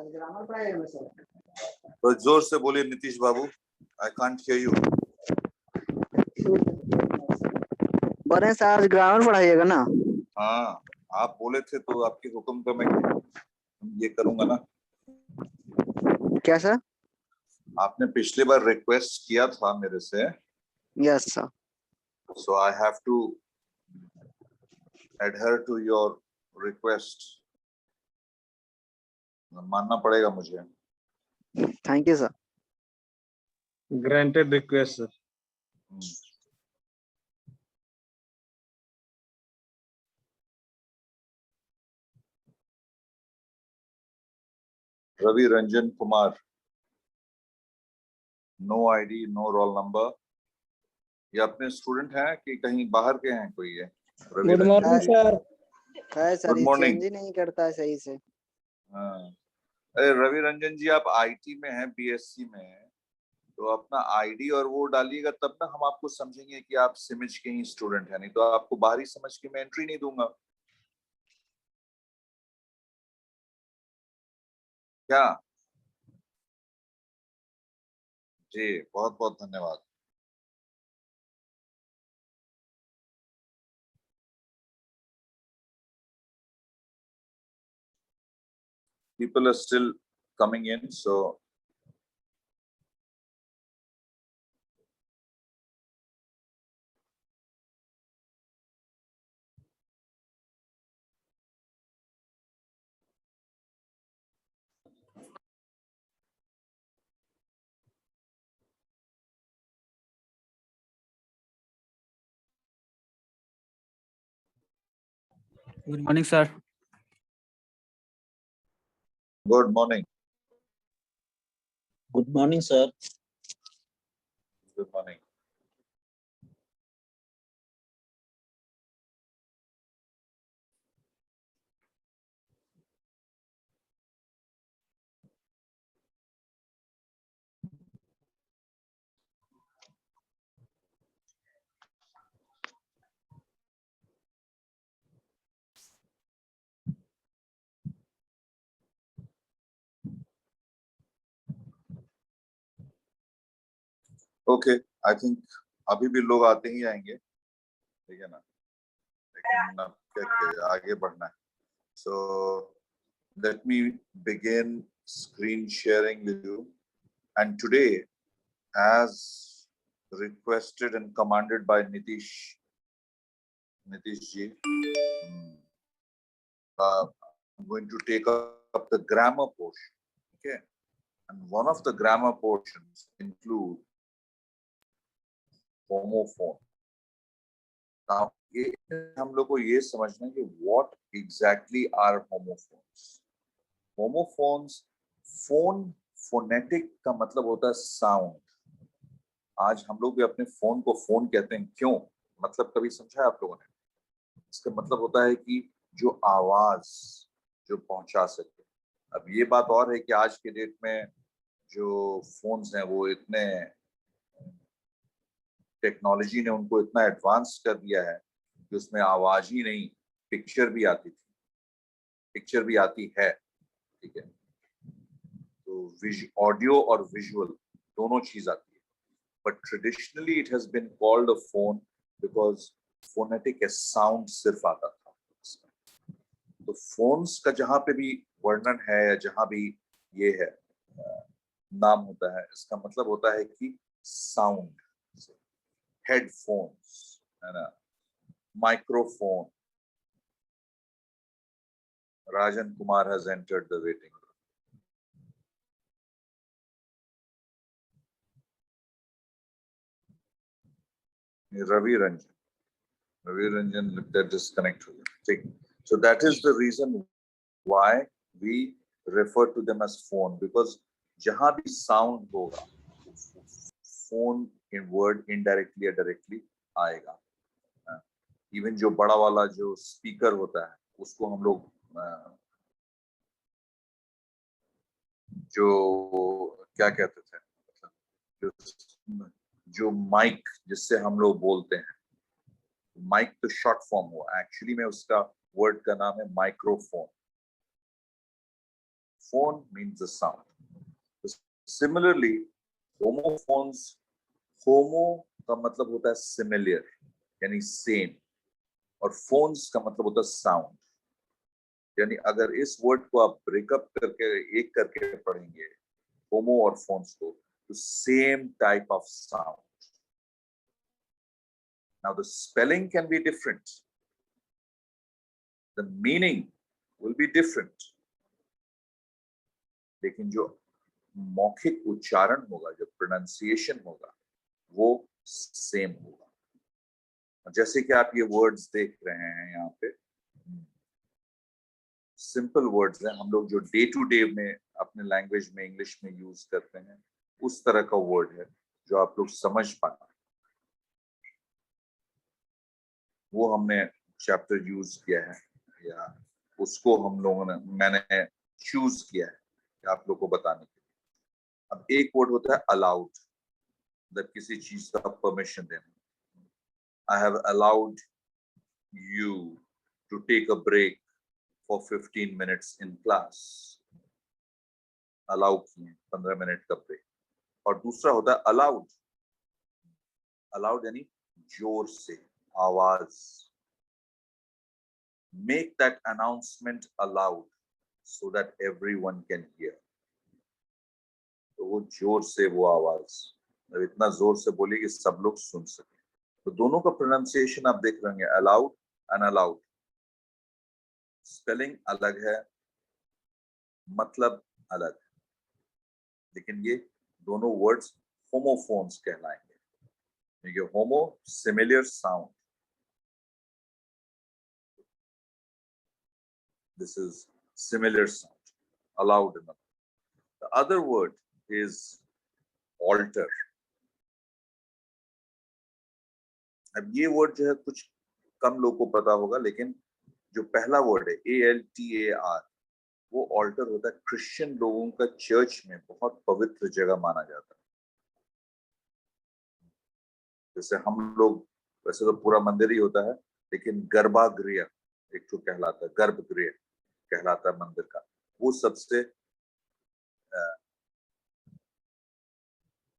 आज grammar पढ़ाएगा sir? तो जोर से बोलिए नीतीश बाबू, आई कांट हियर यू। बोले सर आज ग्रामर पढ़ाइएगा ना? हाँ, आप बोले थे तो आपके हुक्म का मैं ये करूंगा ना। क्या सर? आपने पिछली बार रिक्वेस्ट किया था मेरे से, yes sir. so I have to adhere to your request. मानना पड़ेगा मुझे। Thank you sir. Granted request, sir. Ravi Ranjan Kumar, no ID, no roll number. ये अपने स्टूडेंट हैं कि कहीं बाहर के हैं कोई? ये रवि Good morning, sir. है सर, Good morning. चेंज ही नहीं करता है सही से। हाँ, अरे रवि रंजन जी, आप आईटी में हैं, बीएससी में हैं, तो अपना आईडी और वो डालिएगा, तब ना हम आपको समझेंगे कि आप सिमिज के ही स्टूडेंट हैं। नहीं तो आपको बाहरी समझ के मैं एंट्री नहीं दूंगा। क्या? जी, बहुत बहुत धन्यवाद। People are still coming in, so Good morning, sir. good morning. Good morning, sir. Good morning. Okay, I think अभी भी लोग आते ही आएंगे, ठीक है ना? लेकिन अब क्या आगे बढ़ना है। So let me begin screen sharing with you. And today, as requested and commanded by Nitish ji, I'm going to take up the grammar portion. Okay, and one of the grammar portions include homophone. Now, हम लोग को ये समझना है कि what exactly are homophones? Homophones, phone, phonetic का मतलब होता है sound. आज हम लोग भी अपने फोन को फोन कहते हैं, क्यों? मतलब कभी समझा है आप लोगों ने? इसका मतलब होता है कि जो आवाज जो पहुंचा सके। अब ये बात और है कि आज के डेट में जो फोन्स हैं वो इतने, टेक्नोलॉजी ने उनको इतना एडवांस कर दिया है कि उसमें आवाज ही नहीं, पिक्चर भी आती थी, पिक्चर भी आती है, ठीक है? तो ऑडियो और विजुअल दोनों चीज आती है। But traditionally it has been called a phone because phonetic sound सिर्फ आता था उसमें। तो फोन्स का जहां पे भी वर्णन है या जहां भी ये है नाम होता है, इसका मतलब होता है कि साउंड। हेडफोन्स है ना, microphone. Rajan Kumar has entered the waiting room. Ravi Ranjan looked at disconnect. So that is the reason why we refer to them as phone, because जहां भी sound होगा, phone in word indirectly or directly आएगा। Even जो बड़ा वाला जो speaker होता है, उसको हम लोग जो क्या कहते थे, जो माइक जिससे हम लोग बोलते हैं, माइक तो शॉर्ट फॉर्म हुआ, एक्चुअली में उसका वर्ड का नाम है microphone. phone means the sound. Similarly, homophones, homo का मतलब होता है similar, यानी same, और phones का मतलब होता है sound. यानी अगर इस वर्ड को आप ब्रेकअप करके एक करके पढ़ेंगे होमो और फोन्स को, तो same type of sound. Now the spelling can be different, the meaning will be different, लेकिन जो मौखिक उच्चारण होगा, जो प्रोनाउंसिएशन होगा, वो सेम होगा. जैसे कि आप ये वर्ड्स देख रहे हैं यहाँ पे, सिंपल वर्ड्स हैं, हम लोग जो डे टू डे में अपने लैंग्वेज में इंग्लिश में यूज करते हैं, उस तरह का वर्ड है जो आप लोग समझ पाए. वो हमने चैप्टर यूज किया है, या उसको हम लोगों ने, मैंने चूज किया है कि आप लोग को बताने के लिए. अब एक वर्ड होता है अलाउड, मतलब किसी चीज का परमिशन देना. I have allowed you to take a break for 15 minutes in class. Allow किए 15 मिनट का ब्रेक. और दूसरा होता है अलाउड. अलाउड यानी जोर से, आवाज. Make that announcement aloud so that everyone can hear. तो वो जोर से, वो आवाज इतना जोर से बोली कि सब लोग सुन सके. तो दोनों का प्रोनाउंसिएशन आप देख रहे हैं, अलाउड एंड अलाउड. स्पेलिंग अलग है, मतलब अलग है, लेकिन ये दोनों वर्ड्स होमोफोन्स कहलाएंगे. ये homo similar sound, this is similar sound, allowed. The other word is alter. अब ये वर्ड जो है कुछ कम लोगों को पता होगा, लेकिन जो पहला वर्ड है ALTAR, वो ऑल्टर होता है. क्रिश्चियन लोगों का चर्च में बहुत पवित्र जगह माना जाता है. जैसे हम लोग, वैसे तो पूरा मंदिर ही होता है, लेकिन गर्भागृह एक तो कहलाता है, गर्भगृह कहलाता है मंदिर का, वो सबसे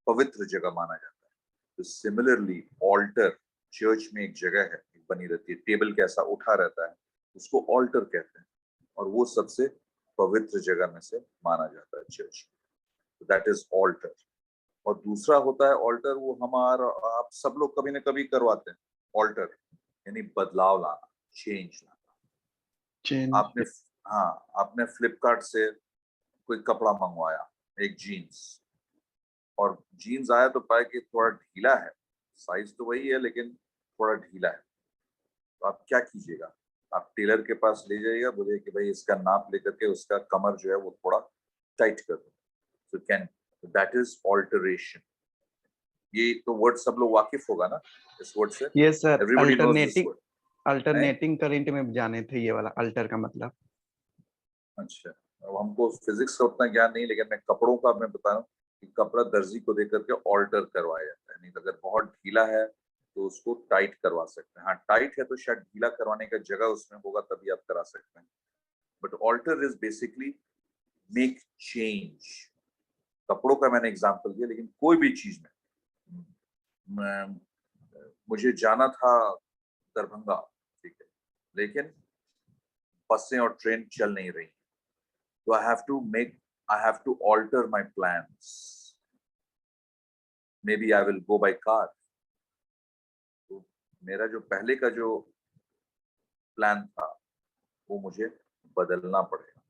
पवित्र जगह माना जाता है. तो सिमिलरली ऑल्टर, चर्च में एक जगह है बनी रहती है, टेबल कैसा उठा रहता है, उसको ऑल्टर कहते हैं, और वो सबसे पवित्र जगह में से माना जाता है चर्च. That is alter. और दूसरा होता है ऑल्टर, वो हमारा, आप सब लोग कभी ना कभी करवाते हैं. ऑल्टर यानी बदलाव लाना, चेंज लाना. चेंज. आपने, हाँ, आपने फ्लिपकार्ट से कोई कपड़ा मंगवाया, एक जीन्स, और जीन्स आया तो पाया कि थोड़ा ढीला है, साइज तो वही है लेकिन थोड़ा ढीला है. तो आप क्या कीजिएगा, आप टेलर के पास ले जाइएगा, बोलिए कि भाई इसका नाप लेकर के उसका कमर जो है वो थोड़ा टाइट कर दो. तो कैन, दैट इज ऑल्टरेशन. ये तो वर्ड सब लोग वाकिफ होगा ना इस वर्ड से. Yes sir. Everybody knows this word. Alternating current में जाने थे ये वाला अल्टर का मतलब. अच्छा, अब हमको फिजिक्स का उतना ज्ञान नहीं, लेकिन मैं कपड़ों का मैं बता रहा हूँ कि कपड़ा दर्जी को दे करके ऑल्टर करवाया जाता है. नहीं तो अगर बहुत ढीला है तो उसको टाइट करवा सकते हैं. हाँ, टाइट है तो शायद ढीला करवाने का जगह उसमें होगा, तभी आप करा सकते हैं. But alter is basically make change. कपड़ों का मैंने एग्जांपल दिया, लेकिन कोई भी चीज में, मुझे जाना था दरभंगा, ठीक है, लेकिन बसें और ट्रेन चल नहीं रही, तो I have to alter my plans. Maybe I will go by car. तो मेरा जो पहले का जो प्लान था वो मुझे बदलना पड़ेगा.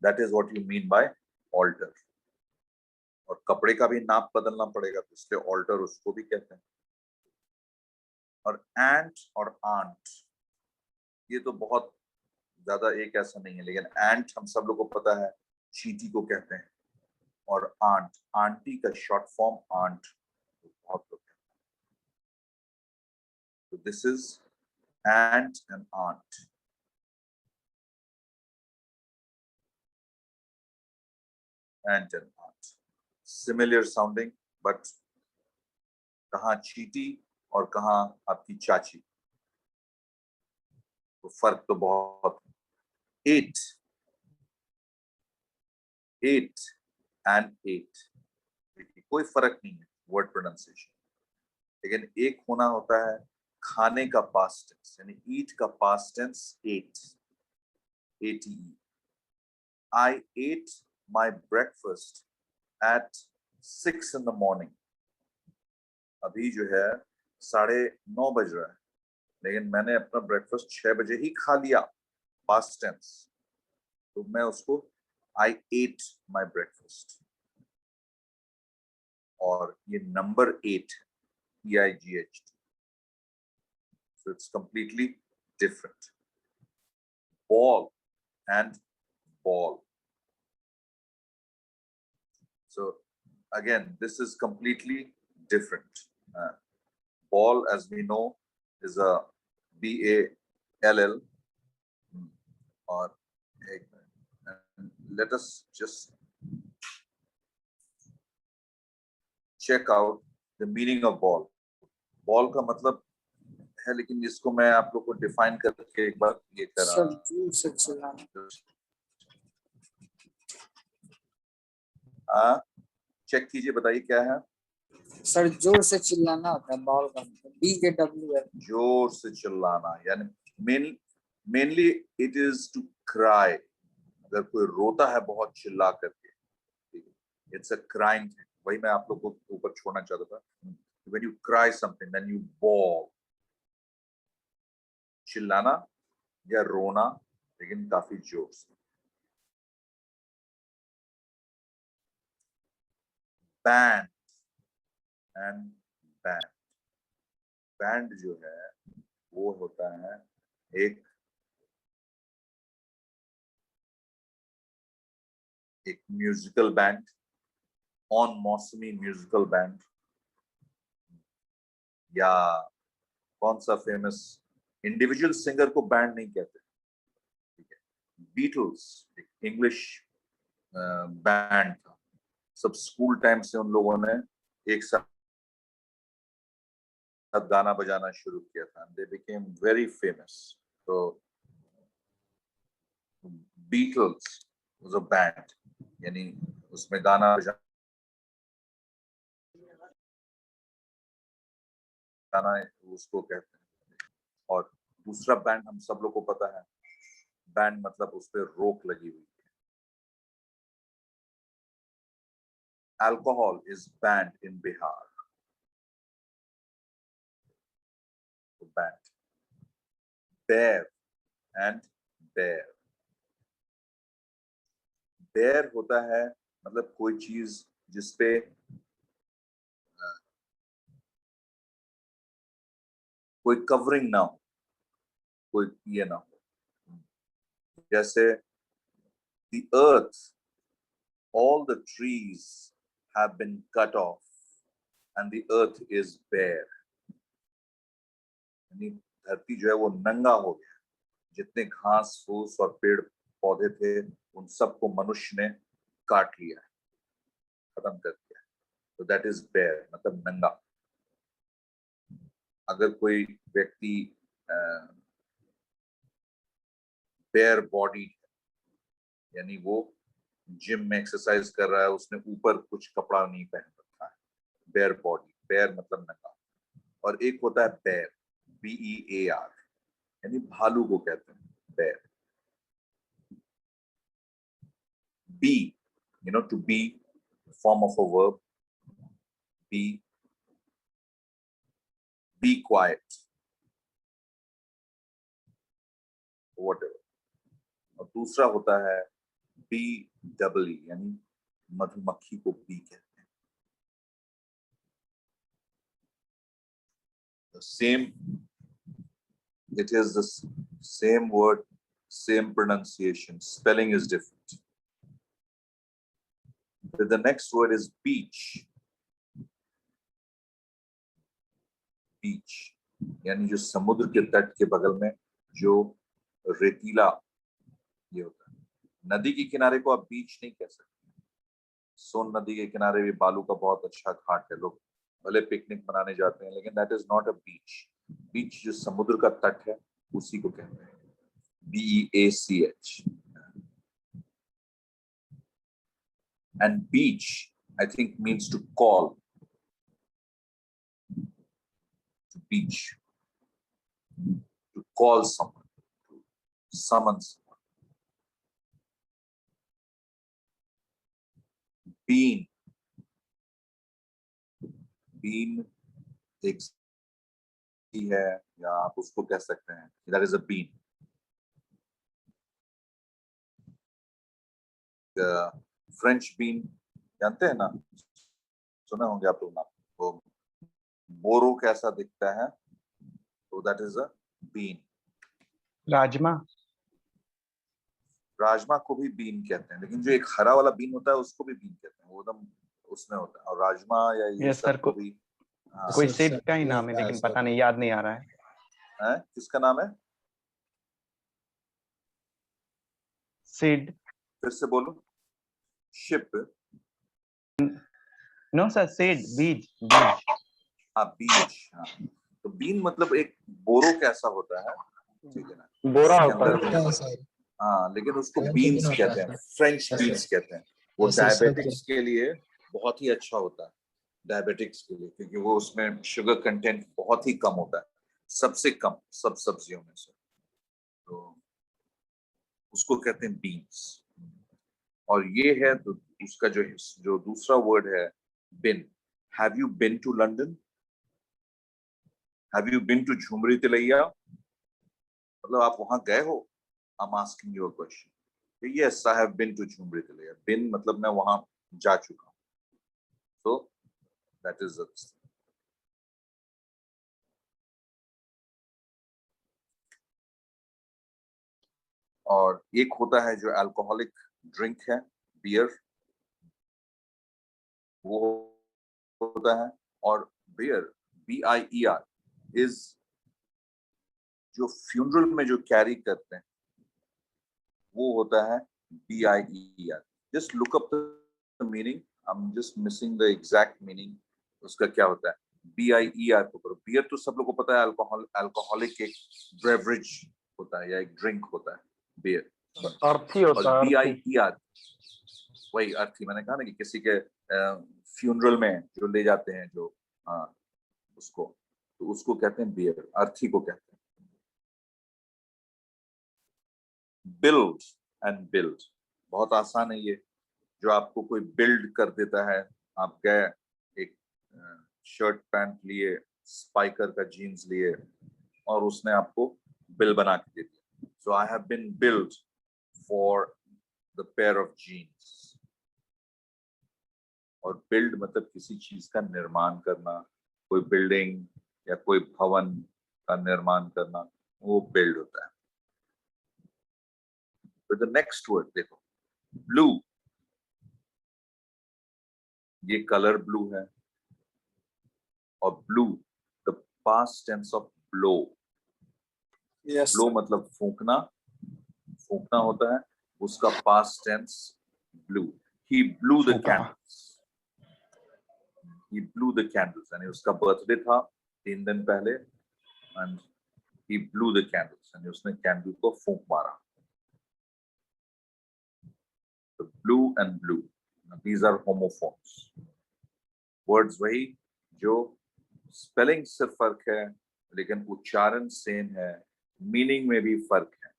That is what you mean by alter. और कपड़े का भी नाप बदलना पड़ेगा, तो इसलिए alter उसको भी कहते हैं. और एंट और आंट, ये तो बहुत ज्यादा एक ऐसा नहीं है, लेकिन एंट हम सब लोग को पता है, चींटी को कहते हैं. और आंट, आंटी का शॉर्ट फॉर्म आंट, बहुत लोग कहते हैं. तो this is ant and aunt. Ant and aunt similar sounding, but कहाँ चींटी और कहाँ आपकी चाची, तो फर्क तो बहुत है. 8 and 8 कोई फर्क नहीं है वर्ड प्रोनाउंसिएशन, लेकिन एक होना होता है खाने का पास्ट टेंस, यानी ईट का past tense ate, ate. I ate my breakfast at 6 in the morning. अभी जो है 9:30 बज रहा है, लेकिन मैंने अपना ब्रेकफास्ट 6 बजे ही खा लिया, पास्ट टेंस, तो मैं उसको I ate my breakfast. और ये number 8 EIGH, so it's completely different. Ball and ball. So again, this is completely different. Ball, as we know, is a BALL. Or let us just check out the meaning of ball. Ball का मतलब है, लेकिन इसको मैं आप लोग को define करके एक बार ये कर रहा हूँ। चेक कीजिए, बताइए क्या है। सर जोर से चिल्लाना होता है बॉल का, BAWL। जोर से चिल्लाना, यानी mainly it is to cry. अगर कोई रोता है बहुत चिल्ला करके, इट्स अ क्राइंग थिंग। वही मैं आप लोग को ऊपर छोड़ना चाहता था। When you cry something then you bawl, चिल्लाना या रोना, लेकिन काफी जोर से। बैंड एंड बैंड, बैंड जो है वो होता है एक म्यूजिकल बैंड, ऑन मौसमी म्यूजिकल बैंड, या कौन सा फेमस इंडिविजुअल सिंगर को बैंड नहीं कहते, ठीक है। बीटल्स एक इंग्लिश बैंड था, सब स्कूल टाइम से उन लोगों ने एक साथ गाना बजाना शुरू किया था, दे बिकेम वेरी फेमस। तो बीटल्स वाज अ बैंड, यानी उसमें गाना बजाना उसको कहते हैं। और दूसरा बैंड हम सब लोग को पता है, बैंड मतलब उस पर रोक लगी हुई है। Alcohol is banned in Bihar. Banned. Bear and bear. Bear होता है मतलब कोई चीज जिसपे कोई कवरिंग ना हो, कोई ये ना हो। जैसे the earth, all the trees have been cut off and the earth is bare. यानी धरती जो है वो नंगा हो गया, जितने घास फूस और पेड़ पौधे थे उन सबको मनुष्य ने काट लिया है, खत्म कर दिया। तो दैट इज बेयर, मतलब नंगा। अगर कोई व्यक्ति बेयर बॉडी, यानी वो जिम में एक्सरसाइज कर रहा है, उसने ऊपर कुछ कपड़ा नहीं पहन रखा है, बेयर बॉडी, बेयर मतलब नंगा। और एक होता है बेर, BEAR, यानी भालू को कहते हैं बेर। Be, to be, form of a verb, be quiet, whatever. और दूसरा होता है BEE, यानी मधुमक्खी को बी कहते हैं। The same, it is the same word, same pronunciation, spelling is different. The next word is beach. बीच यानी जो समुद्र के तट के बगल में जो रेतीला ये होता है। नदी के किनारे को आप बीच नहीं कह सकते। सोन नदी के किनारे भी बालू का बहुत अच्छा घाट है, लोग भले पिकनिक मनाने जाते हैं, लेकिन दैट इज नॉट अ बीच। बीच जो समुद्र का तट है उसी को कहते हैं। BEACH. And beach, I think, means to call. To beach. To call someone. To summon someone. Bean. Bean एक है या आप उसको कह सकते हैं that is a bean. French bean जानते हैं ना, सुना होंगे आप लोग ना, वो बोरो कैसा दिखता है, तो that is a bean. Rajma, rajma को भी बीन कहते हैं, लेकिन जो एक हरा वाला बीन होता है उसको भी बीन कहते हैं, वो एकदम उसमें होता है. और राजमा या ये Yes, सब sir, को भी कोई सर, सीड का ही नाम है, लेकिन पता नहीं, याद नहीं आ रहा है. किसका नाम है, सीड. फिर से बोलो. शिप. नो सर, सीड, बीज, बीज. हाँ बीज. हाँ, तो बीन मतलब एक बोरो कैसा होता है, ठीक है ना, बोरा उसके होता अंदर है. सर हाँ, लेकिन उसको सेवन बीन्स केबिन होता कहते है हैं, sir. French Yes, beans sir. कहते हैं. वो Yes, sir, sir. डायबिटिक्स के लिए बहुत ही अच्छा होता है, डायबिटिक्स के लिए, क्योंकि वो उसमें शुगर कंटेंट बहुत ही कम होता है, सबसे कम सब सब्जियों में से. तो उसको कहते हैं बीन्स. और ये है तो उसका जो दूसरा वर्ड है been. Have you been to London? Have you been to Jhumri Telaiya? मतलब आप वहां गए हो? I am asking you a question. Yes, I have been to Jhumri Tilaiya. Been मतलब मैं वहां जा चुका हूँ. So that is it. और एक होता है जो अल्कोहलिक ड्रिंक है, बियर, वो होता है. और बियर, BIER, इज जो फ्यूनरल में जो कैरी करते हैं वो होता है BIER. Just look up the meaning. I am just missing the exact meaning. उसका क्या होता है BIER को करो. बियर तो सब लोगों को पता है, अल्कोहलिक एक बेवरेज होता है या एक ड्रिंक होता है बियर. अर्थी होता और है, अर्थी. BIER वही अर्थी. मैंने कहा ना कि किसी के फ्यूनरल में जो ले जाते हैं जो उसको, तो उसको कहते हैं बियर, अर्थी को कहते हैं. बिल्ड एंड बिल्ड बहुत आसान है ये. जो आपको कोई बिल्ड कर देता है, आप गए एक शर्ट पैंट लिए, स्पाइकर का जीन्स लिए, और उसने आपको बिल बना के दे दिया. So I have been billed for the pair of jeans. और बिल्ड मतलब किसी चीज का निर्माण करना, कोई बिल्डिंग या कोई भवन का निर्माण करना, वो बिल्ड होता है. तो द नेक्स्ट वर्ड देखो, ब्लू. ये कलर ब्लू है. और blew, the past tense of blow. Yes, blow sir. मतलब फूंकना, फूंकना होता है, उसका past tense blew. He blew the फूंका. Candles. He blew the candles, यानी उसका बर्थडे था 3 दिन पहले, and he blew the candles, यानी उसने कैंडल को फूंक मारा. तो blue and blew, these are homophones. Words वही जो स्पेलिंग से फर्क है, लेकिन उच्चारण सेम है, मीनिंग में भी फर्क है.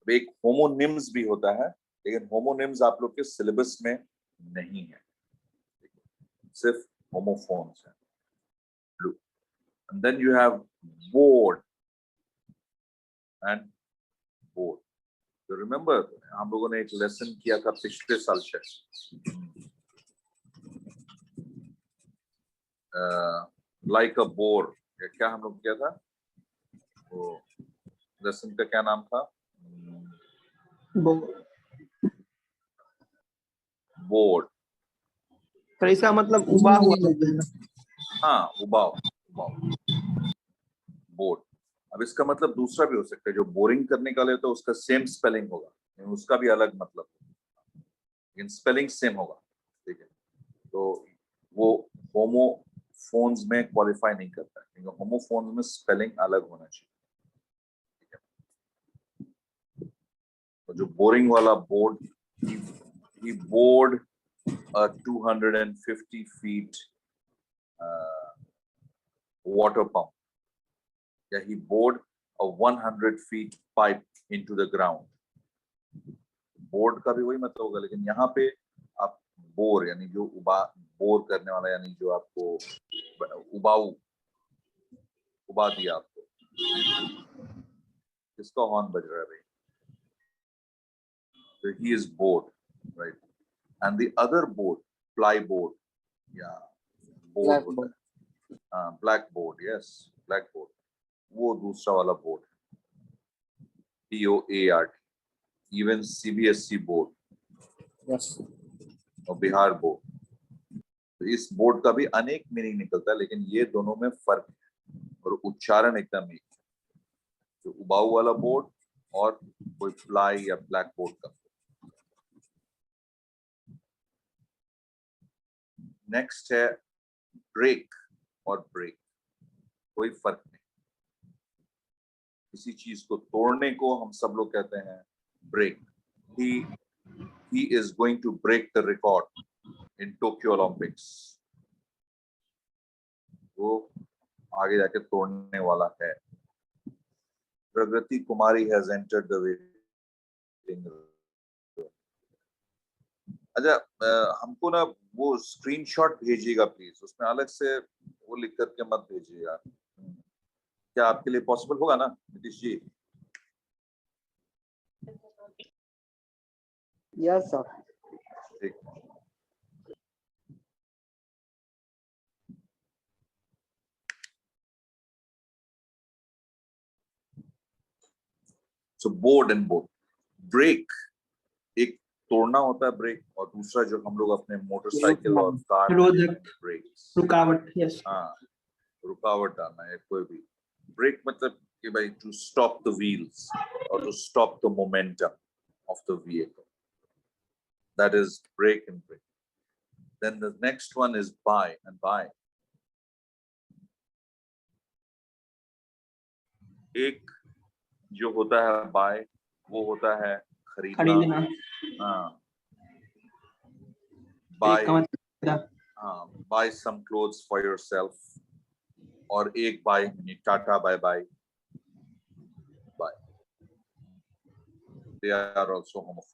एक होमोनिम्स भी होता है, लेकिन होमोनिम्स आप लोग के सिलेबस में नहीं है, सिर्फ होमोफोन्स है. Blue. And then you have board and bored. तो रिमेंबर, हम लोगों ने एक लेसन किया था पिछले साल शायद, लाइक अ बोर, क्या हम लोग किया था, वो लेसन का क्या नाम था, बोर्ड. तो इसका मतलब उबा हुआ. हाँ, उबाव, उबाव, बोर्ड. अब इसका मतलब दूसरा भी हो सकता है, जो बोरिंग करने का ले तो उसका सेम स्पेलिंग होगा, उसका भी अलग मतलब, लेकिन स्पेलिंग सेम होगा. ठीक है, तो वो होमोफोन्स में क्वालिफाई नहीं करता है, क्योंकि होमोफोन्स में स्पेलिंग अलग होना चाहिए. ठीक है, तो जो बोरिंग वाला board, he bored a 250 feet water pump. Yeah, he bored a 100 feet pipe into the ground. Board का भी वही मतलब होगा, लेकिन यहाँ पे आप बोर यानी जो बोर करने वाला, यानी जो आपको उबा दिया आपको। किसका हॉर्न बज रहा है भाई? So he is bored, right? And the other board, plyboard, yeah, board होता है, हाँ, blackboard, yes, blackboard, वो दूसरा वाला board, BOARD, even CBSE board, yes, और बिहार बोर्ड। तो इस बोर्ड का भी अनेक मीनिंग निकलता है, लेकिन ये दोनों में फर्क है और उच्चारण एकदम एक, जो उबाऊ वाला बोर्ड और कोई प्लाई या ब्लैक बोर्ड का। नेक्स्ट है ब्रेक और ब्रेक, कोई फर्क नहीं। किसी चीज को तोड़ने को हम सब लोग कहते हैं break. He is going to break the record in Tokyo Olympics. वो आगे जाके तोड़ने वाला है। प्रगति कुमारी has entered the waiting room. अच्छा, हमको ना वो स्क्रीनशॉट भेजिएगा प्लीज, उसमें अलग से वो लिख करके मत भेजिएगा। क्या आपके लिए पॉसिबल होगा ना नीतीश जी? Yes sir. ठीक। So board and board. Break एक तोड़ना होता है ब्रेक, और दूसरा जो हम लोग अपने मोटरसाइकिल और कार में ब्रेक, रुकावट, यस, हाँ, रुकावट डालना है कोई भी। ब्रेक मतलब कि भाई टू स्टॉप द व्हील्स और to stop the momentum of the vehicle. That is brake and brake. Then the next one is buy and buy. एक जो होता है buy, वो होता है खरीदना। हाँ, buy some clothes for yourself. और एक buy tata bye bye, buy. They are also homophones.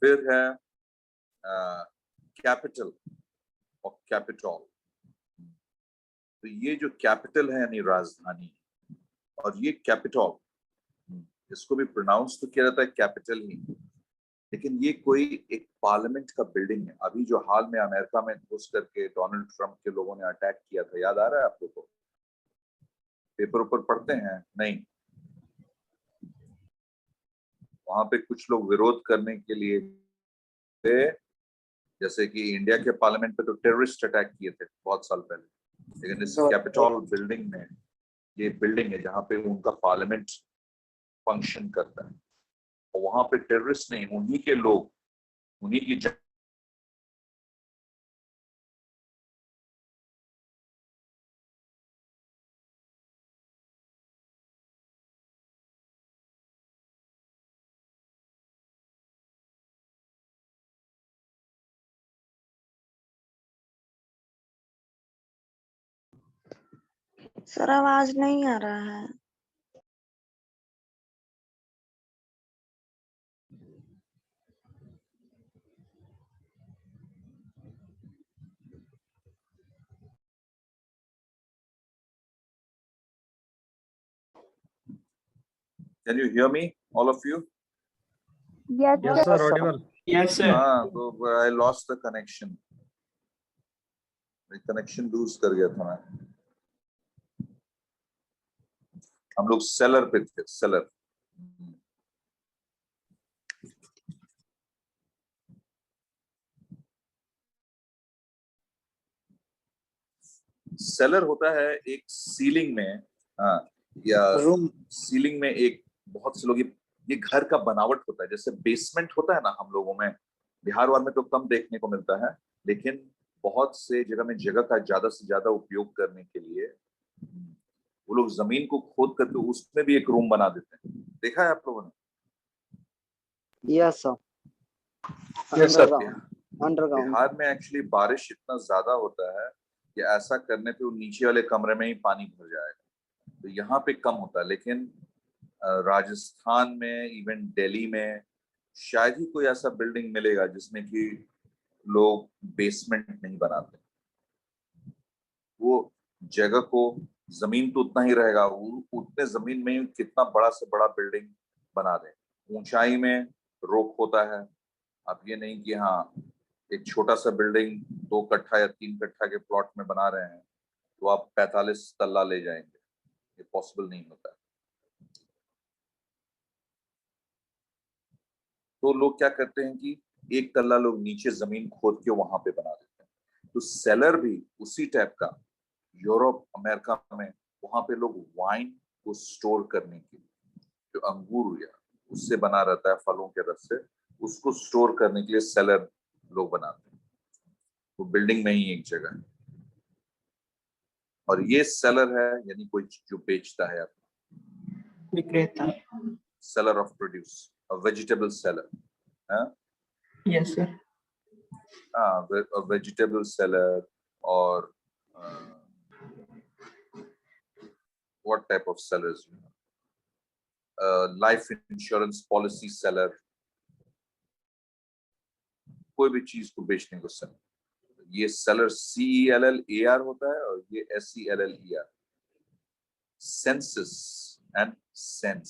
फिर है कैपिटल और कैपिटल। तो ये जो कैपिटल है यानी राजधानी, और ये कैपिटल, इसको भी प्रोनाउंस तो किया जाता है कैपिटल ही, लेकिन ये कोई एक पार्लियामेंट का बिल्डिंग है। अभी जो हाल में अमेरिका में घुस करके डोनाल्ड ट्रंप के लोगों ने अटैक किया था, याद आ रहा है आप लोगों को? पेपर ऊपर पढ़ते हैं नहीं? वहां पे कुछ लोग विरोध करने के लिए थे, जैसे कि इंडिया के पार्लियामेंट पे तो टेररिस्ट अटैक किए थे बहुत साल पहले, लेकिन इस कैपिटल बिल्डिंग में, ये बिल्डिंग है जहाँ पे उनका पार्लियामेंट फंक्शन करता है, और वहां पे टेररिस्ट नहीं, उन्हीं के लोग, उन्हीं की सर आवाज नहीं आ रहा है। Can you hear me, all of you? Yes, Yes, sir, audible. Yes sir. हाँ, तो I lost the connection. Connection lose कर गया था मैं। हम लोग सेलर पे थे, सेलर। सेलर होता है एक सीलिंग में, हाँ, या रूम, सीलिंग में एक, बहुत से लोग ये घर का बनावट होता है, जैसे बेसमेंट होता है ना हम लोगों में, बिहार वार में तो कम देखने को मिलता है, लेकिन बहुत से जगह में जगह का ज्यादा से ज्यादा उपयोग करने के लिए वो लोग जमीन को खोद करके उसमें भी एक रूम बना देते हैं, देखा है आप लोगों ने? Yes, sir. Yes, sir. Underground. Bihar में एक्चुअली बारिश इतना ज्यादा होता है कि ऐसा करने पे वो नीचे वाले कमरे में ही पानी भर जाएगा, तो यहाँ पे कम होता है। लेकिन राजस्थान में, इवन दिल्ली में शायद ही कोई ऐसा बिल्डिंग मिलेगा जिसमें कि लोग बेसमेंट नहीं बनाते। वो जगह को, जमीन तो उतना ही रहेगा, वो उतने जमीन में ही कितना बड़ा से बड़ा बिल्डिंग बना दें। ऊंचाई में रोक होता है। अब ये नहीं कि हाँ एक छोटा सा बिल्डिंग 2 कट्ठा या 3 कट्ठा के प्लॉट में बना रहे हैं तो आप 45 तल्ला ले जाएंगे, ये पॉसिबल नहीं होता है। तो लोग क्या करते हैं कि 1 तल्ला लोग नीचे जमीन खोद के वहां पे बना देते हैं। तो सेलर भी उसी टाइप का, यूरोप अमेरिका में वहां पे लोग वाइन को स्टोर करने के लिए, जो अंगूर या उससे बना रहता है फलों के रस से, उसको स्टोर करने के लिए सेलर लोग बनाते हैं। वो बिल्डिंग में ही एक जगह है। और ये सेलर है यानी कोई जो बेचता है, विक्रेता. Seller of produce, vegetable seller. Yes, sir. Vegetable seller और what type of sellers? Life insurance policy seller, कोई भी चीज को बेचने को सेलर। ये सेलर CELLAR होता है और ये SELLER, census and sense.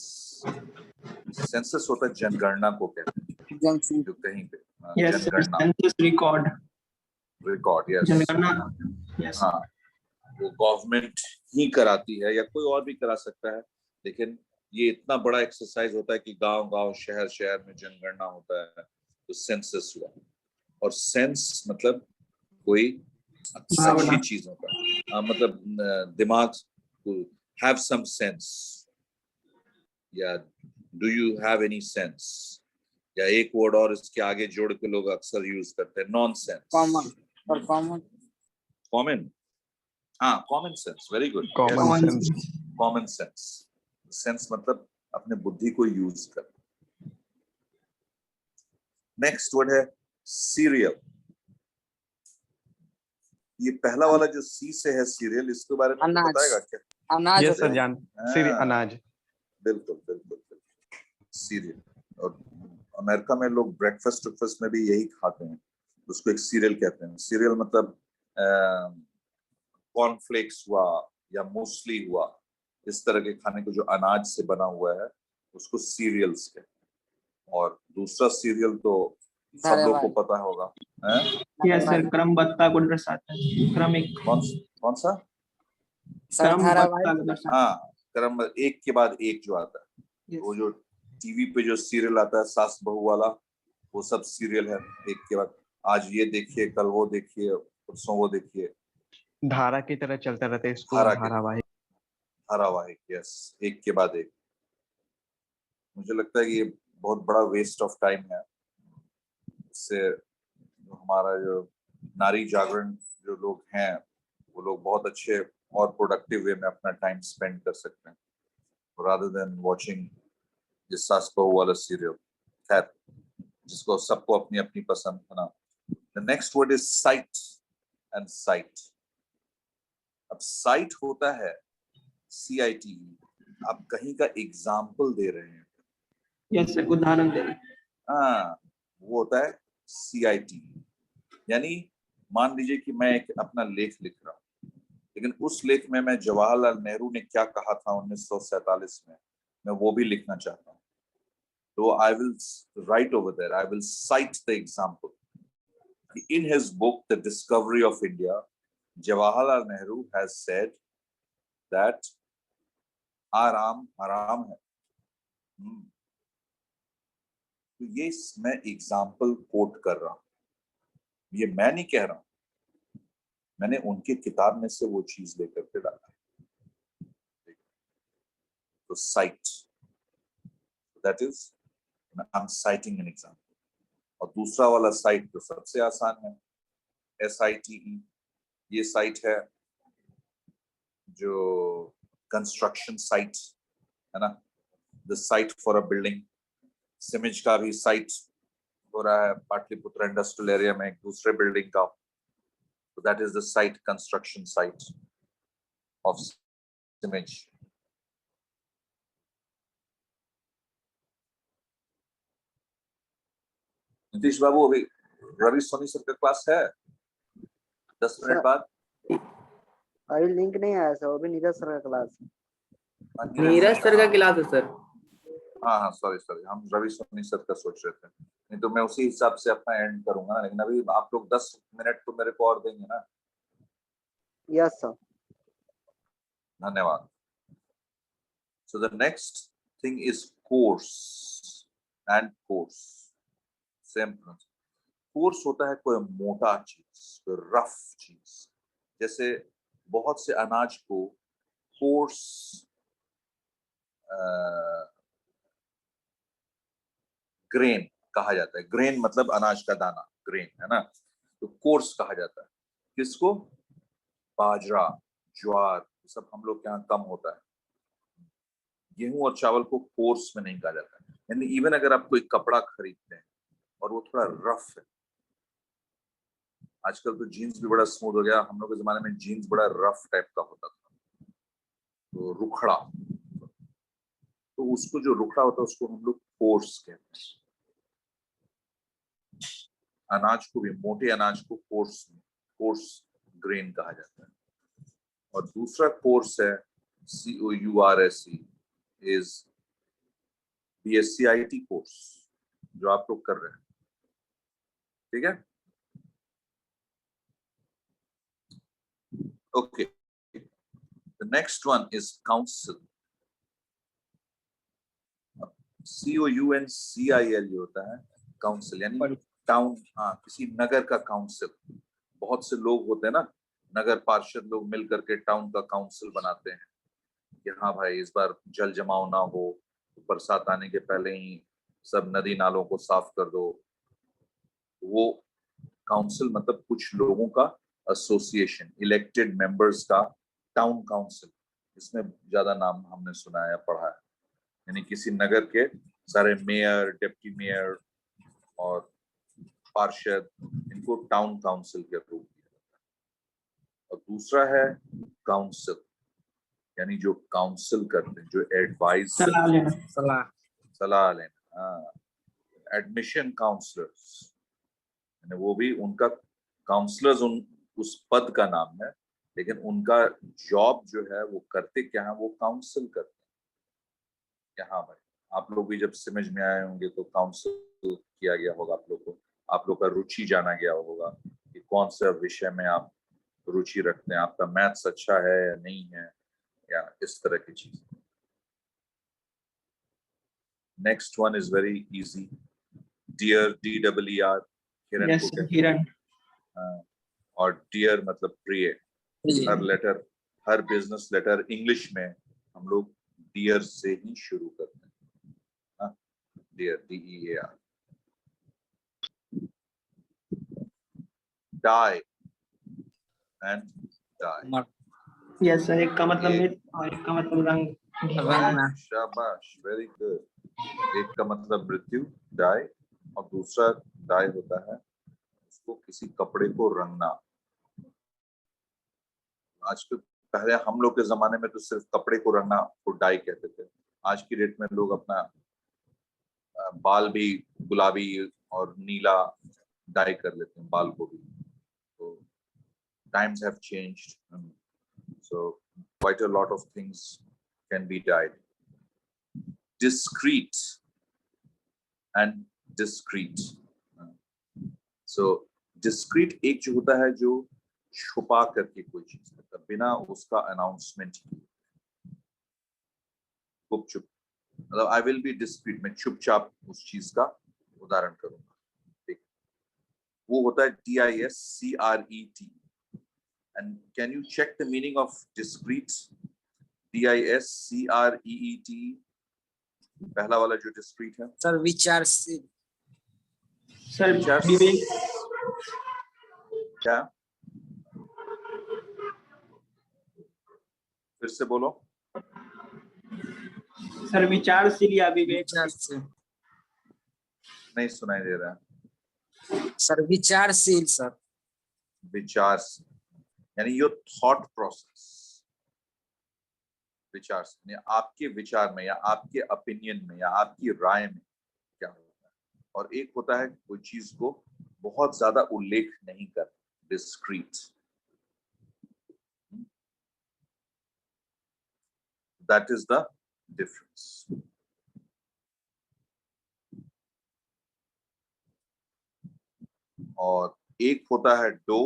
Census होता है जनगणना को कहते हैं, जनसंख्या जो कहीं पे Yes, sir. जनगणना, Census record. Record, yes. जनगणना. Yes. हाँ, वो गवर्नमेंट ही कराती है या कोई और भी करा सकता है, लेकिन ये इतना बड़ा एक्सरसाइज होता है कि गांव-गांव, शहर-शहर में जनगणना होता है, तो सेंसस हुआ। और सेंस मतलब कोई अच्छी चीजों का, मतलब दिमाग, हैव सम सेंस, या do you have any sense, या एक वर्ड और इसके आगे जोड़ के लोग अक्सर यूज करते हैं, नॉनसेंस। कॉमन और कॉमन कॉमन, हाँ, common sense, very good, common sense. Common sense. Sense मतलब अपने बुद्धि को यूज कर। नेक्स्ट वर्ड है सीरियल। ये पहला वाला जो सी से है सीरियल, इसके बारे में अनाज। बताएगा क्या? अनाज यस होता सर है। जान, अनाज। बिल्कुल बिल्कुल बिल्कुल, सीरियल। और अमेरिका में लोग ब्रेकफास्ट में भी यही खाते हैं, उसको एक सीरियल कहते हैं। सीरियल मतलब कॉर्नफ्लेक्स हुआ या मूसली हुआ, इस तरह के खाने को जो अनाज से बना हुआ है उसको सीरियल्स कहते हैं। और दूसरा सीरियल तो सब लोग को पता होगा, Yes, sir. क्रम बत्ता को दर्शाता है. क्रमिक. कौन सा? क्रम बत्ता धारावाहिक। को दर्शाता हाँ, क्रम एक के बाद एक जो आता है। है. वो जो टीवी पे जो सीरियल आता है सास बहू वाला, वो सब सीरियल है, एक के बाद। आज ये देखिए, कल वो देखिए, परसों वो देखिए, धारा की तरह चलता रहता है इसको, धारा की धारावाहिक। धारावाहिक, यस, एक के बाद एक। मुझे लगता है कि ये बहुत बड़ा वेस्ट ऑफ टाइम है। इससे हमारा जो नारी जागरण जो लोग हैं, वो लोग बहुत अच्छे और प्रोडक्टिव वे में अपना टाइम स्पेंड कर सकते हैं, rather than watching ये सास बहू वाला सीरियल। खैर, जिसको सबको अपनी अपनी पसंद है ना। The next word is sight and sight. अब sight होता है CIT, आप कहीं का एग्जाम्पल दे रहे हैं। Yes, sir. उदाहरण दे. हाँ, वो होता है CIT। यानी मान लीजिए कि मैं एक अपना लेख लिख रहा हूँ, लेकिन उस लेख में मैं जवाहरलाल नेहरू ने क्या कहा था 1947 में, मैं वो भी लिखना चाहता हूँ। तो I will write over there, I will cite the example. In his book, The Discovery of India, Jawaharlal Nehru has said that आराम हराम है। तो ये मैं एग्जाम्पल कोट कर रहा हूँ, ये मैं नहीं कह रहा हूँ, मैंने उनके किताब में से वो चीज लेकर के डाला है। तो cite, that is I am citing an example. और दूसरा वाला साइट तो सबसे आसान है, SITE। ये साइट है जो कंस्ट्रक्शन साइट है ना, the site for a building. सिमिज का भी साइट हो रहा है पाटलिपुत्र इंडस्ट्रियल एरिया में एक दूसरे बिल्डिंग का, so that is the site, construction site of Simij. Nitish बाबू अभी रवि सोनी सर का क्लास है 10 मिनट बाद। अभी लिंक नहीं आया सर, अभी नीरज सर का क्लास है। नीरज सर का क्लास है सर। हाँ सॉरी हम रवि सोनी सर का सोच रहे थे, नहीं तो मैं उसी हिसाब से अपना एंड करूंगा ना, लेकिन अभी आप लोग 10 मिनट तो मेरे को और देंगे ना। Yes sir. धन्यवाद। So the next thing is course and course. Same principle. Course होता है कोई मोटा चीज, कोई रफ चीज। जैसे बहुत से अनाज को कोर्स ग्रेन कहा जाता है। ग्रेन मतलब अनाज का दाना, ग्रेन है ना, तो कोर्स कहा जाता है। किसको? बाजरा, ज्वार, सब हम लोग के यहाँ कम होता है। गेहूं और चावल को कोर्स में नहीं कहा जाता है। यानी इवन अगर आप कोई कपड़ा खरीदते हैं और वो थोड़ा रफ है, आजकल तो जीन्स भी बड़ा स्मूथ हो गया, हम लोग के जमाने में जीन्स बड़ा रफ टाइप का होता था, तो रुखड़ा, तो उसको जो रुखड़ा होता है उसको हम लोग कोर्स कहते हैं। अनाज को भी, मोटे अनाज को कोर्स ग्रेन कहा जाता है। और दूसरा कोर्स है COURSE is BSc-IT कोर्स जो आप लोग कर रहे हैं, ठीक है? Okay, the next one is council. COUNCIL जो होता है काउंसिल, यानी टाउन, हाँ, किसी नगर का काउंसिल। बहुत से लोग होते हैं ना, नगर पार्षद लोग मिल करके टाउन का काउंसिल बनाते हैं कि हाँ भाई इस बार जल जमाव ना हो, बरसात आने के पहले ही सब नदी नालों को साफ कर दो। वो काउंसिल मतलब कुछ लोगों का एसोसिएशन, इलेक्टेड मेंबर्स का टाउन काउंसिल। इसमें ज्यादा नाम हमने सुना है, पढ़ा है। यानी किसी नगर के सारे मेयर, डिप्टी मेयर और पार्षद, इनको टाउन काउंसिल के रूप में दिया जाता है। और दूसरा है काउंसिल, यानी जो काउंसिल करते हैं, जो एडवाइस, सलाह लेना। सलाह लेना। हाँ, एडमिशन काउंसलर्स, वो भी उनका काउंसलर्स उस पद का नाम है, लेकिन उनका जॉब जो है वो करते क्या है, वो काउंसिल करते हैं। हाँ भाई, आप लोग भी जब समझ में आए होंगे तो काउंसिल किया गया होगा आप लोग को, आप लोग का रुचि जाना गया होगा कि कौन सा विषय में आप रुचि रखते हैं, आपका मैथ्स अच्छा है या नहीं है, या इस तरह की चीज। Next one is very easy, dear, DEER, किरण यस को कहते हैं। हिरण। और डियर मतलब प्रिय। हर लेटर, हर बिजनेस लेटर इंग्लिश में हम लोग डियर से ही शुरू करते हैं। Dear, DEAR। Die and dye. Yes sir, एक का मतलब मिट और एक का मतलब रंग। शाबाश, वेरी गुड। एक का मतलब मृत्यु, डाई, और दूसरा डाई होता है उसको किसी कपड़े को रंगना। आजकल, पहले हम लोग के जमाने में तो सिर्फ कपड़े को रंगना को डाई कहते थे। आज की डेट में लोग अपना बाल भी गुलाबी और नीला डाई कर लेते हैं, बाल को भी। तो times have changed, so quite a lot of things can be dyed. Discreet and discreet. So discreet एक जो होता है जो छुपा करके कोई चीज करता, बिना उसका अनाउंसमेंट किए, गुप चुप, मतलब I will be discreet, मैं चुपचाप उस चीज का उदाहरण करूंगा, ठीक? वो होता है DISCRET. And can you check the meaning of discreet? DISCREET. पहला वाला जो discreet है सर विचारशील। सर विचार- विवेक। क्या? फिर से बोलो। सर विचारशील या विवेक विचारशील नहीं सुनाई दे रहा है। सर, विचारशील सर। विचार यानी योर थॉट प्रोसेस, विचार यानी आपके विचार में या आपके ओपिनियन में या आपकी राय में क्या होता है। और एक होता है कोई चीज को बहुत ज्यादा उल्लेख नहीं कर, discrete, that is the difference. और एक होता है डो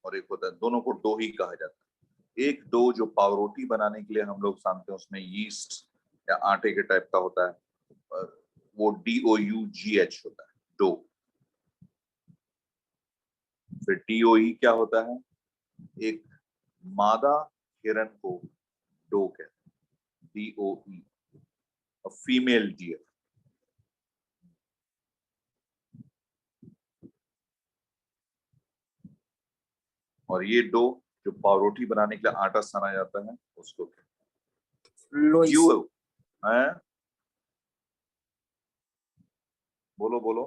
और एक होता है, दोनों को डो ही कहा जाता है। एक डो जो पावरोटी बनाने के लिए हम लोग जानते हैं, उसमें यीस्ट या आटे के टाइप का होता है, वो DOUGH होता है, डो। फिर DOE क्या होता है, एक मादा हिरन को डो कहते हैं, DOE, फीमेल डियर। और ये डो जो पावरोटी बनाने के लिए आटा साना जाता है, उसको लोई ड्यूअल है। बोलो बोलो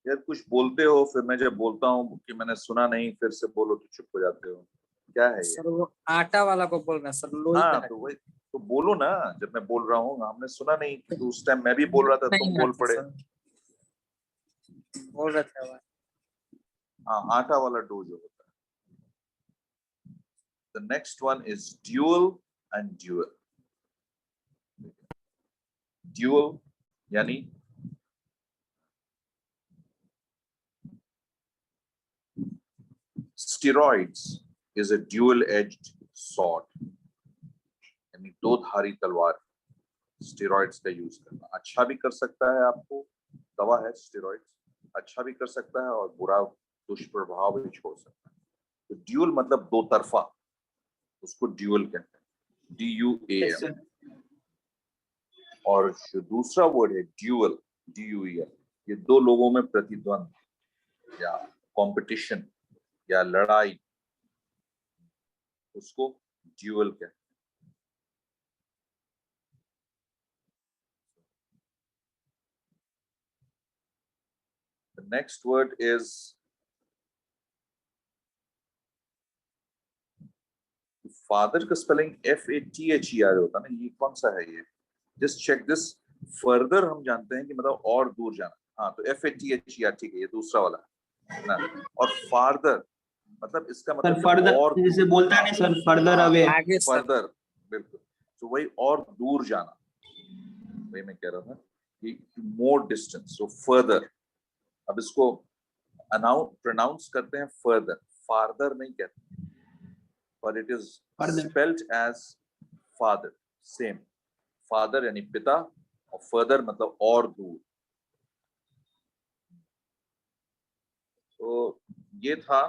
यार, कुछ बोलते हो, फिर मैं जब बोलता हूँ कि मैंने सुना नहीं, फिर से बोलो तो चुप हो जाते हो, क्या है ये? सर, वो आटा वाला को बोल रहे हैं सर, लोई हाँ का तो वही तो बोलो ना, जब मैं बोल रहा हूँ हमने सुना नहीं, तो उस टाइम मैं भी बोल रहा था, नहीं तुम बोल आता पड़े। सर। बोल रहे थे वो। हाँ, आटा वाला डो जो होता है। The next one is dual and dual. Dual यानी steroids is a dual-edged sword, यानी दो धारी तलवार। स्टेरॉइड्स का यूज करना अच्छा भी कर सकता है, आपको दवा है स्टेरॉइड्स, अच्छा भी कर सकता है और बुरा दुष्प्रभाव भी छोड़ सकता है। तो ड्यूल मतलब दो तरफा, उसको ड्यूल कहते हैं, DUAL। और जो दूसरा वर्ड है ड्यूअल, DUEL, ये दो लोगों में प्रतिद्वंद या कंपटीशन या लड़ाई, उसको ड्यूअल कहते हैं। The next word is father का स्पेलिंग FATHER होता है ना, ये कौन सा है ये? Just check this. फर्दर हम जानते हैं कि मतलब और दूर जाना, हाँ तो FATHER, ठीक है, ये दूसरा वाला है ना। और फार्दर मतलब इसका सर मतलब फर्दर और जैसे बोलता है ना सर, फर्दर अवे। आगे सर। फर्दर, बिल्कुल। तो वही और दूर जाना, वही मैं कह रहा था कि मोर डिस्टेंस, सो फर्दर। अब इसको प्रोनाउंस करते हैं फर्दर, फार्दर नहीं कहते, but it is Further. spelled as father, same। father यानी पिता और further मतलब और दूर। तो ये था,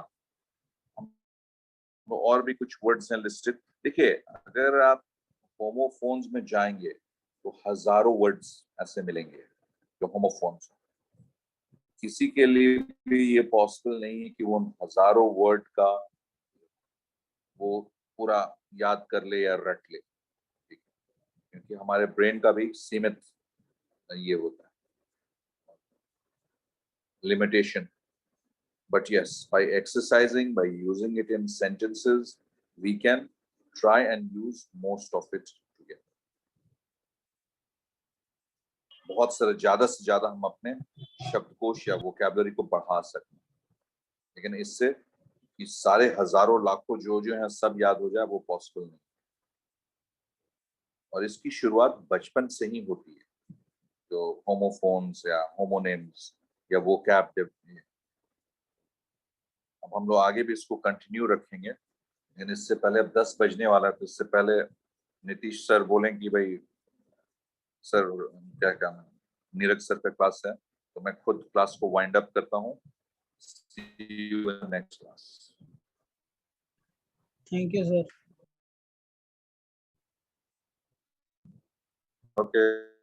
और भी कुछ वर्ड्स हैं लिस्टेड। देखिए, अगर आप होमोफोन्स में जाएंगे तो हजारों वर्ड्स ऐसे मिलेंगे जो होमोफोन्स। किसी के लिए भी ये पॉसिबल नहीं है कि वो हजारों वर्ड का वो पूरा याद कर ले या रट ले, क्योंकि हमारे ब्रेन का भी सीमित ये होता है, limitation। But yes, by exercising, by using it in sentences, we can try and use most of it together। बहुत सारे, ज्यादा से ज्यादा हम अपने शब्दकोश या वोकैबुलरी को बढ़ा सकते हैं, लेकिन इससे कि सारे हजारों लाखों जो हैं सब याद हो जाए, वो पॉसिबल नहीं। और इसकी शुरुआत बचपन से ही होती है, जो होमोफोन्स या होमोनेम्स या वोकैब। अब हम लोग आगे भी इसको कंटिन्यू रखेंगे, लेकिन इससे पहले अब 10 बजने वाला है, तो इससे पहले नीतीश सर बोलें कि भाई सर क्या काम है, नीरज सर का क्लास है, तो मैं खुद क्लास को वाइंड अप करता हूँ। See you in the next class। Thank you sir. Okay।